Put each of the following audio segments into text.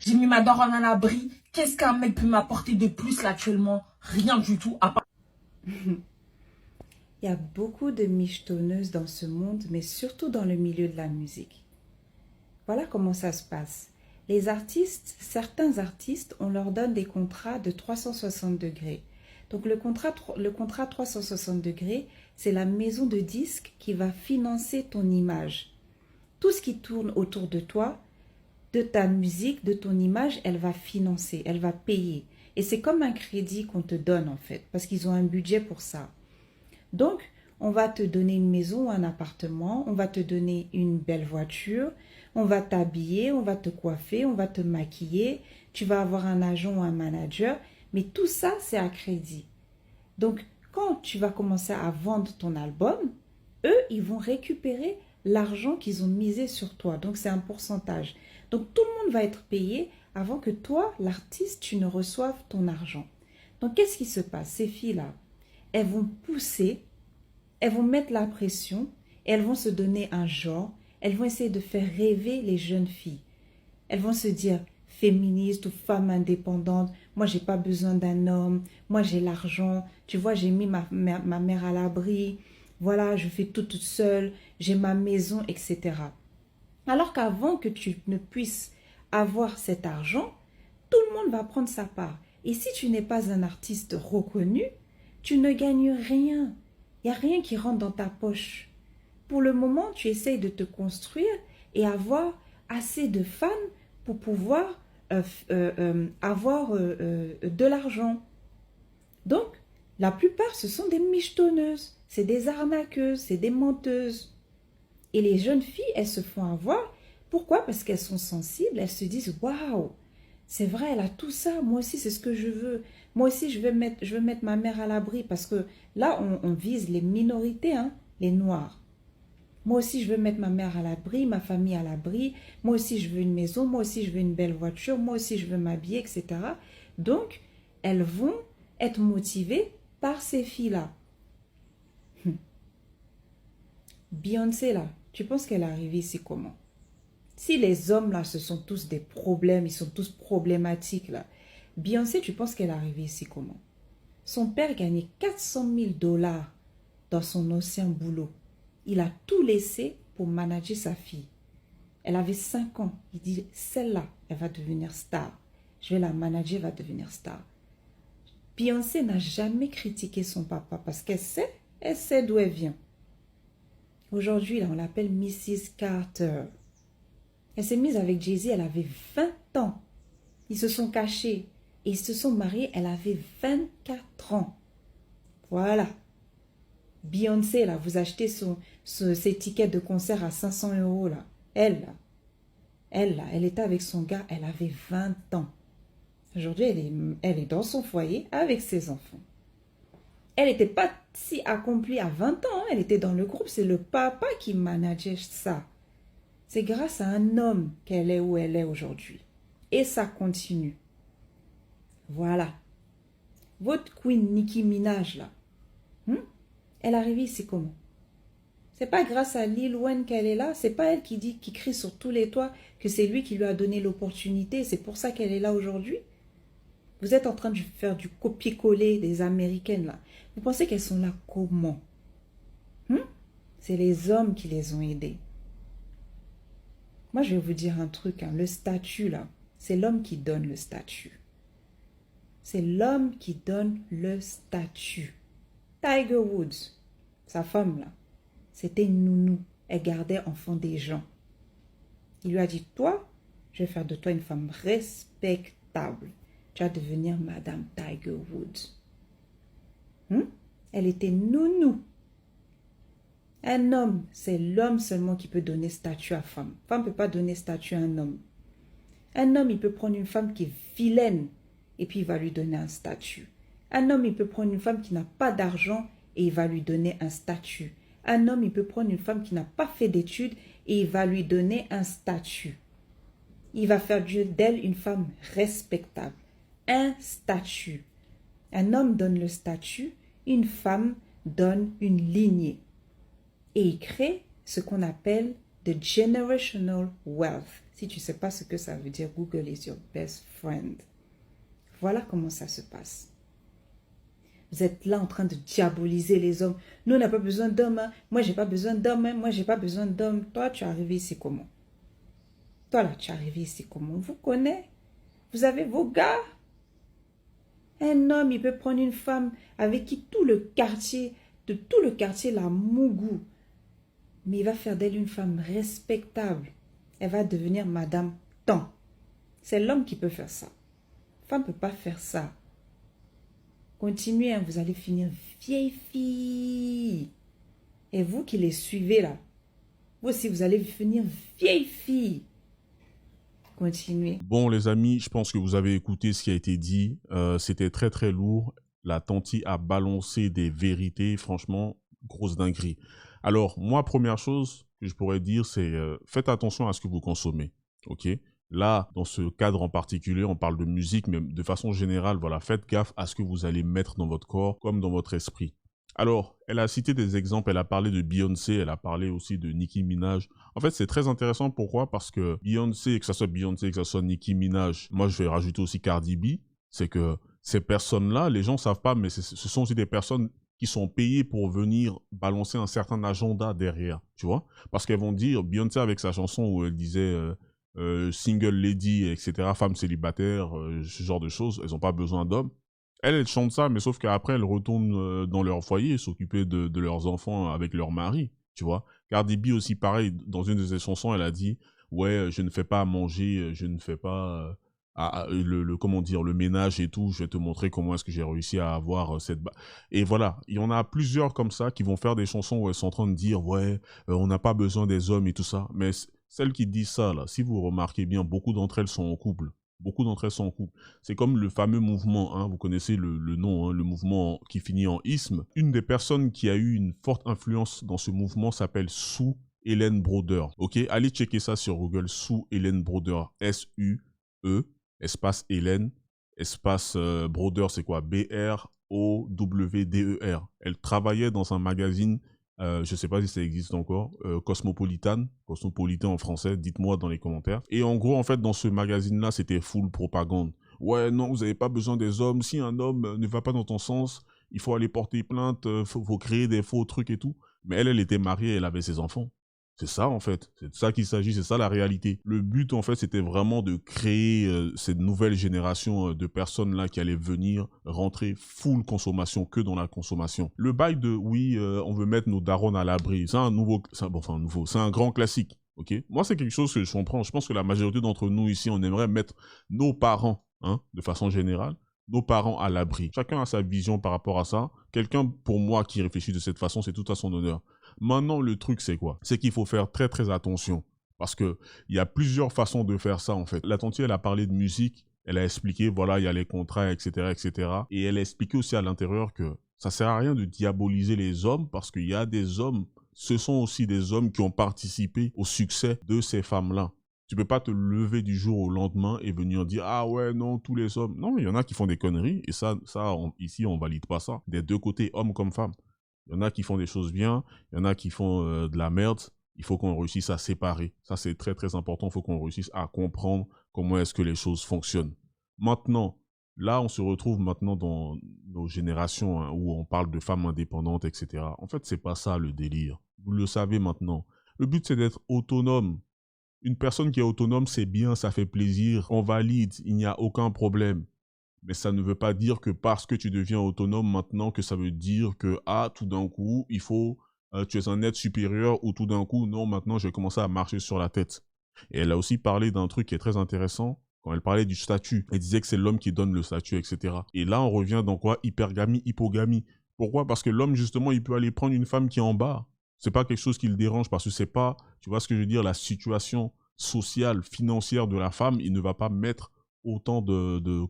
J'ai mis ma daronne à l'abri. Qu'est-ce qu'un mec peut m'apporter de plus là actuellement? Rien du tout, à part... Il y a beaucoup de michetonneuses dans ce monde, mais surtout dans le milieu de la musique. Voilà comment ça se passe. Les artistes, certains artistes, on leur donne des contrats de 360 degrés. Donc le contrat 360 degrés, c'est la maison de disques qui va financer ton image. Tout ce qui tourne autour de toi, de ta musique, de ton image, elle va financer, elle va payer. Et c'est comme un crédit qu'on te donne en fait, parce qu'ils ont un budget pour ça. Donc, on va te donner une maison ou un appartement, on va te donner une belle voiture, on va t'habiller, on va te coiffer, on va te maquiller, tu vas avoir un agent ou un manager, mais tout ça, c'est à crédit. Donc, quand tu vas commencer à vendre ton album, eux, ils vont récupérer l'argent qu'ils ont misé sur toi. Donc, c'est un pourcentage. Donc, tout le monde va être payé avant que toi, l'artiste, tu ne reçoives ton argent. Donc, qu'est-ce qui se passe? Ces filles-là, elles vont pousser, elles vont mettre la pression, et elles vont se donner un genre, elles vont essayer de faire rêver les jeunes filles. Elles vont se dire féministe ou femme indépendante, moi j'ai pas besoin d'un homme, moi j'ai l'argent, tu vois j'ai mis ma mère à l'abri, voilà je fais tout toute seule, j'ai ma maison, etc. Alors qu'avant que tu ne puisses avoir cet argent, tout le monde va prendre sa part. Et si tu n'es pas un artiste reconnu, tu ne gagnes rien. Il n'y a rien qui rentre dans ta poche. Pour le moment, tu essayes de te construire et avoir assez de fans pour pouvoir avoir de l'argent. Donc, la plupart, ce sont des michetonneuses, c'est des arnaqueuses, c'est des menteuses. Et les jeunes filles, elles se font avoir. Pourquoi? Parce qu'elles sont sensibles, elles se disent « Waouh, c'est vrai, elle a tout ça, moi aussi c'est ce que je veux. Moi aussi je veux mettre ma mère à l'abri. » Parce que là, on vise les minorités, hein, les noirs. Moi aussi je veux mettre ma mère à l'abri, ma famille à l'abri. Moi aussi je veux une maison, moi aussi je veux une belle voiture, moi aussi je veux m'habiller, etc. Donc, elles vont être motivées par ces filles-là. Beyoncé, là, tu penses qu'elle est arrivée ici comment? Si les hommes, là, ce sont tous des problèmes, ils sont tous problématiques, là. Beyoncé, tu penses qu'elle est arrivée ici comment? Son père gagnait 400 000 dollars dans son ancien boulot. Il a tout laissé pour manager sa fille. Elle avait 5 ans. Il dit, celle-là, elle va devenir star. Je vais la manager, elle va devenir star. Beyoncé n'a jamais critiqué son papa parce qu'elle sait d'où elle vient. Aujourd'hui, là, on l'appelle Mrs. Carter. Elle s'est mise avec Jay-Z, elle avait 20 ans. Ils se sont cachés et ils se sont mariés, elle avait 24 ans. Voilà. Beyoncé, là, vous achetez ses tickets de concert à 500 €, là. Elle, là, elle était avec son gars, elle avait 20 ans. Aujourd'hui, elle est dans son foyer avec ses enfants. Elle n'était pas si accomplie à 20 ans, hein. Elle était dans le groupe, c'est le papa qui manageait ça. C'est grâce à un homme qu'elle est où elle est aujourd'hui. Et ça continue. Voilà. Votre queen Nicki Minaj, là, elle arrive ici comment? C'est pas grâce à Lil Wayne qu'elle est là. C'est pas elle qui crie sur tous les toits que c'est lui qui lui a donné l'opportunité. C'est pour ça qu'elle est là aujourd'hui. Vous êtes en train de faire du copier-coller des Américaines, là. Vous pensez qu'elles sont là comment? C'est les hommes qui les ont aidées. Moi, je vais vous dire un truc, hein. Le statut, là, c'est l'homme qui donne le statut. C'est l'homme qui donne le statut. Tiger Woods, sa femme, là, c'était une nounou. Elle gardait enfant des gens. Il lui a dit, toi, je vais faire de toi une femme respectable. Tu vas devenir Madame Tiger Woods. Elle était nounou. Un homme, c'est l'homme seulement qui peut donner statut à femme. Femme ne peut pas donner statut à un homme. Un homme, il peut prendre une femme qui est vilaine et puis il va lui donner un statut. Un homme, il peut prendre une femme qui n'a pas d'argent et il va lui donner un statut. Un homme, il peut prendre une femme qui n'a pas fait d'études et il va lui donner un statut. Il va faire d'elle une femme respectable. Un statut. Un homme donne le statut, une femme donne une lignée. Et il crée ce qu'on appelle the generational wealth. Si tu ne sais pas ce que ça veut dire, Google is your best friend. Voilà comment ça se passe. Vous êtes là en train de diaboliser les hommes. Nous, on n'a pas besoin d'hommes. Hein. Moi, j'ai pas besoin d'hommes. Hein. Moi, j'ai pas besoin d'hommes. Toi, tu es arrivé ici comment? Toi, là, tu es arrivé ici comment? On vous connaît. Vous avez vos gars. Un homme, il peut prendre une femme avec qui tout le quartier la mougou. Mais il va faire d'elle une femme respectable. Elle va devenir Madame Tant. C'est l'homme qui peut faire ça. La femme ne peut pas faire ça. Continuez, hein, vous allez finir vieille fille. Et vous qui les suivez là, vous aussi vous allez finir vieille fille. Continuez. Bon les amis, je pense que vous avez écouté ce qui a été dit. C'était très très lourd. La tantie a balancé des vérités, franchement, grosse dinguerie. Alors, moi, première chose que je pourrais dire, c'est faites attention à ce que vous consommez, ok? Là, dans ce cadre en particulier, on parle de musique, mais de façon générale, voilà, faites gaffe à ce que vous allez mettre dans votre corps comme dans votre esprit. Alors, elle a cité des exemples, elle a parlé de Beyoncé, elle a parlé aussi de Nicki Minaj. En fait, c'est très intéressant, pourquoi? Parce que Beyoncé, que ce soit Nicki Minaj, moi je vais rajouter aussi Cardi B, c'est que ces personnes-là, les gens ne savent pas, mais ce sont aussi des personnes qui sont payées pour venir balancer un certain agenda derrière, tu vois? Parce qu'elles vont dire, Beyoncé avec sa chanson où elle disait single lady, etc., femme célibataire, ce genre de choses, elles n'ont pas besoin d'hommes. Elles chantent ça, mais sauf qu'après, elles retournent dans leur foyer, s'occuper de leurs enfants avec leur mari, tu vois. Cardi B aussi, pareil, dans une de ses chansons, elle a dit « Ouais, je ne fais pas à manger, je ne fais pas comment dire, le ménage et tout, je vais te montrer comment est-ce que j'ai réussi à avoir cette... » Et voilà, il y en a plusieurs comme ça qui vont faire des chansons où elles sont en train de dire « Ouais, on n'a pas besoin des hommes et tout ça. » Mais celles qui disent ça, là, si vous remarquez bien, beaucoup d'entre elles sont en couple. Beaucoup d'entre elles sont en couple. C'est comme le fameux mouvement, hein, vous connaissez le nom, hein, le mouvement qui finit en isme. Une des personnes qui a eu une forte influence dans ce mouvement s'appelle Sue Ellen Broder. Ok, allez checker ça sur Google, Sue Ellen Broder, S-U-E, espace Ellen, espace Broder, c'est quoi? B-R-O-W-D-E-R. Elle travaillait dans un magazine. Je ne sais pas si ça existe encore, Cosmopolitan en français, dites-moi dans les commentaires. Et en gros, en fait, dans ce magazine-là, c'était full propagande. Ouais, non, vous n'avez pas besoin des hommes. Si un homme ne va pas dans ton sens, il faut aller porter plainte, faut créer des faux trucs et tout. Mais elle était mariée, elle avait ses enfants. C'est ça, en fait. C'est de ça qu'il s'agit, c'est ça la réalité. Le but, en fait, c'était vraiment de créer cette nouvelle génération de personnes-là qui allaient venir rentrer full consommation, que dans la consommation. Le bail de, oui, on veut mettre nos darons à l'abri, c'est un nouveau, c'est un grand classique, ok? Moi, c'est quelque chose que je comprends. Je pense que la majorité d'entre nous ici, on aimerait mettre nos parents, hein, de façon générale, nos parents à l'abri. Chacun a sa vision par rapport à ça. Quelqu'un, pour moi, qui réfléchit de cette façon, c'est tout à son honneur. Maintenant, le truc, c'est quoi? C'est qu'il faut faire très, très attention. Parce qu'il y a plusieurs façons de faire ça, en fait. La tante, elle a parlé de musique. Elle a expliqué, voilà, il y a les contrats, etc., etc. Et elle a expliqué aussi à l'intérieur que ça sert à rien de diaboliser les hommes parce qu'il y a des hommes, ce sont aussi des hommes qui ont participé au succès de ces femmes-là. Tu peux pas te lever du jour au lendemain et venir dire « Ah ouais, non, tous les hommes... » Non, il y en a qui font des conneries et ici, on valide pas ça. Des deux côtés, hommes comme femmes. Il y en a qui font des choses bien, il y en a qui font de la merde. Il faut qu'on réussisse à séparer. Ça, c'est très, très important. Il faut qu'on réussisse à comprendre comment est-ce que les choses fonctionnent. Maintenant, là, on se retrouve maintenant dans nos générations hein, où on parle de femmes indépendantes, etc. En fait, c'est pas ça le délire. Vous le savez maintenant. Le but, c'est d'être autonome. Une personne qui est autonome, c'est bien, ça fait plaisir. On valide, il n'y a aucun problème. Mais ça ne veut pas dire que parce que tu deviens autonome maintenant, que ça veut dire que, ah, tout d'un coup, il faut, tu es un être supérieur, ou tout d'un coup, non, maintenant, je vais commencer à marcher sur la tête. Et elle a aussi parlé d'un truc qui est très intéressant, quand elle parlait du statut. Elle disait que c'est l'homme qui donne le statut, etc. Et là, on revient dans quoi? Hypergamie, hypogamie. Pourquoi? Parce que l'homme, justement, il peut aller prendre une femme qui est en bas. C'est pas quelque chose qui le dérange, parce que c'est pas, tu vois ce que je veux dire, la situation sociale, financière de la femme, il ne va pas mettre autant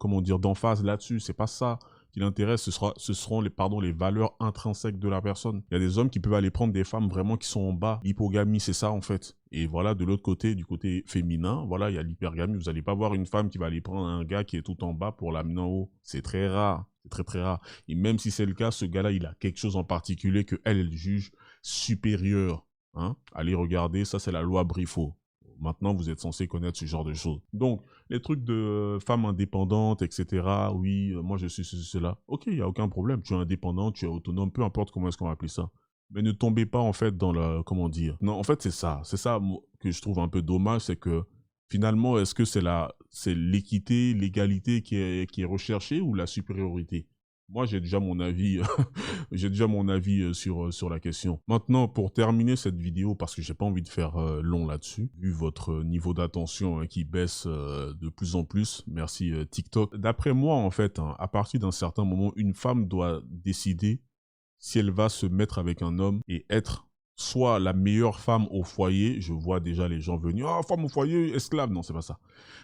comment dire, d'emphase là-dessus. C'est pas ça qui l'intéresse, ce seront les valeurs intrinsèques de la personne. Il y a des hommes qui peuvent aller prendre des femmes vraiment qui sont en bas. L'hypogamie, c'est ça en fait. Et voilà, de l'autre côté, du côté féminin, voilà, il y a l'hypergamie. Vous n'allez pas voir une femme qui va aller prendre un gars qui est tout en bas pour l'amener en haut. C'est très rare. C'est très très rare. Et même si c'est le cas, ce gars-là, il a quelque chose en particulier que elle juge supérieur. Hein? Allez regarder, ça c'est la loi Briffaut. Maintenant, vous êtes censé connaître ce genre de choses. Donc, les trucs de femmes indépendantes, etc. Oui, moi je suis ceci, cela. Ok, il n'y a aucun problème. Tu es indépendant, tu es autonome, peu importe comment est-ce qu'on va appeler ça. Mais ne tombez pas en fait dans la... Comment dire? Non, en fait, c'est ça. C'est ça que je trouve un peu dommage, c'est que finalement, est-ce que c'est l'équité, l'égalité qui est recherchée ou la supériorité? Moi, j'ai déjà mon avis, j'ai déjà mon avis sur la question. Maintenant, pour terminer cette vidéo, parce que j'ai pas envie de faire long là-dessus, vu votre niveau d'attention qui baisse de plus en plus, merci TikTok. D'après moi, en fait, hein, à partir d'un certain moment, une femme doit décider si elle va se mettre avec un homme et être soit la meilleure femme au foyer, je vois déjà les gens venir, ah, femme au foyer, esclave, non, c'est pas ça.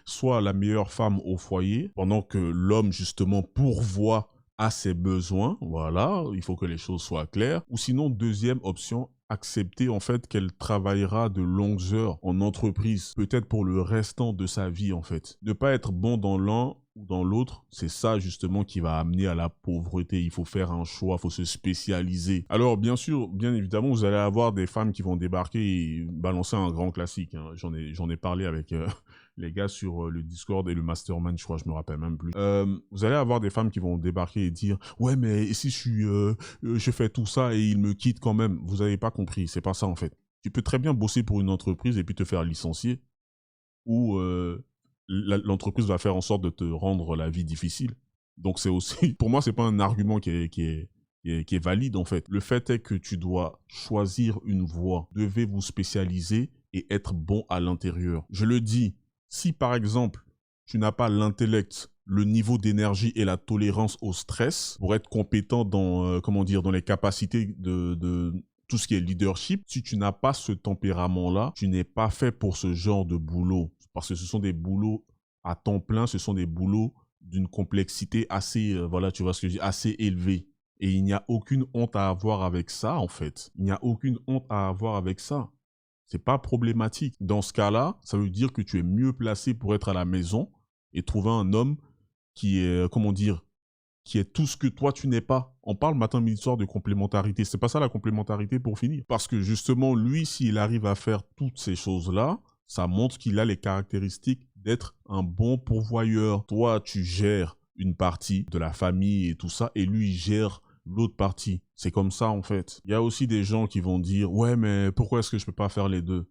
Soit la meilleure femme au foyer, pendant que l'homme, justement, pourvoit à ses besoins, voilà, il faut que les choses soient claires. Ou sinon, deuxième option, accepter en fait qu'elle travaillera de longues heures en entreprise, peut-être pour le restant de sa vie en fait. Ne pas être bon dans l'un ou dans l'autre, c'est ça justement qui va amener à la pauvreté. Il faut faire un choix, il faut se spécialiser. Alors bien sûr, bien évidemment, vous allez avoir des femmes qui vont débarquer et balancer un grand classique, hein. J'en ai parlé avec les gars sur le Discord et le Mastermind, je crois, je me rappelle même plus. Vous allez avoir des femmes qui vont débarquer et dire « Ouais, mais si je fais tout ça et il me quitte quand même ?» Vous n'avez pas compris, c'est pas ça en fait. Tu peux très bien bosser pour une entreprise et puis te faire licencier ou l'entreprise va faire en sorte de te rendre la vie difficile. Donc c'est aussi, pour moi, c'est pas un argument qui est valide en fait. Le fait est que tu dois choisir une voie, devez vous spécialiser et être bon à l'intérieur. Je le dis, si par exemple, tu n'as pas l'intellect, le niveau d'énergie et la tolérance au stress pour être compétent dans, comment dire, dans les capacités de tout ce qui est leadership, si tu n'as pas ce tempérament-là, tu n'es pas fait pour ce genre de boulot. Parce que ce sont des boulots à temps plein, ce sont des boulots d'une complexité assez, voilà, tu vois ce que je dis, assez élevée. Et il n'y a aucune honte à avoir avec ça, en fait. Il n'y a aucune honte à avoir avec ça. C'est pas problématique. Dans ce cas-là, ça veut dire que tu es mieux placé pour être à la maison et trouver un homme qui est, comment dire, qui est tout ce que toi tu n'es pas. On parle matin, midi, soir de complémentarité. C'est pas ça la complémentarité pour finir. Parce que justement, lui, s'il arrive à faire toutes ces choses-là, ça montre qu'il a les caractéristiques d'être un bon pourvoyeur. Toi, tu gères une partie de la famille et tout ça, et lui, il gère l'autre partie. C'est comme ça, en fait. Il y a aussi des gens qui vont dire « Ouais, mais pourquoi est-ce que je peux pas faire les deux ?»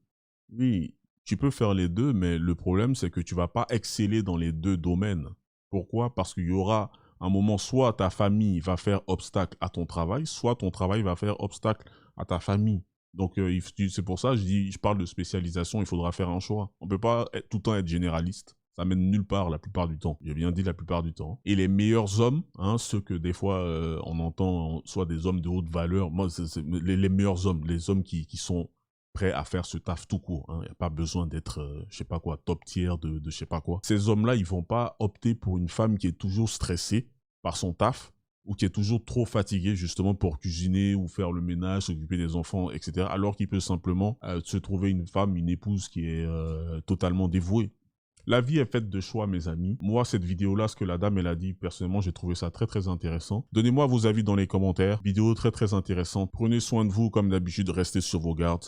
Oui, tu peux faire les deux, mais le problème, c'est que tu vas pas exceller dans les deux domaines. Pourquoi? Parce qu'il y aura un moment, soit ta famille va faire obstacle à ton travail, soit ton travail va faire obstacle à ta famille. Donc, c'est pour ça que je parle de spécialisation, il faudra faire un choix. On ne peut pas tout le temps être généraliste. Ça mène nulle part la plupart du temps. J'ai bien dit la plupart du temps. Et les meilleurs hommes, hein, ceux que des fois on entend, soit des hommes de haute valeur, moi, c'est les meilleurs hommes, les hommes qui sont prêts à faire ce taf tout court. Il n'y a pas besoin d'être, je sais pas quoi, top tier de je sais pas quoi. Ces hommes-là, ils vont pas opter pour une femme qui est toujours stressée par son taf, ou qui est toujours trop fatigué justement pour cuisiner ou faire le ménage, s'occuper des enfants, etc. Alors qu'il peut simplement se trouver une femme, une épouse qui est totalement dévouée. La vie est faite de choix, mes amis. Moi, cette vidéo-là, ce que la dame, elle a dit, personnellement, j'ai trouvé ça très, très intéressant. Donnez-moi vos avis dans les commentaires. Vidéo très, très intéressante. Prenez soin de vous, comme d'habitude, restez sur vos gardes.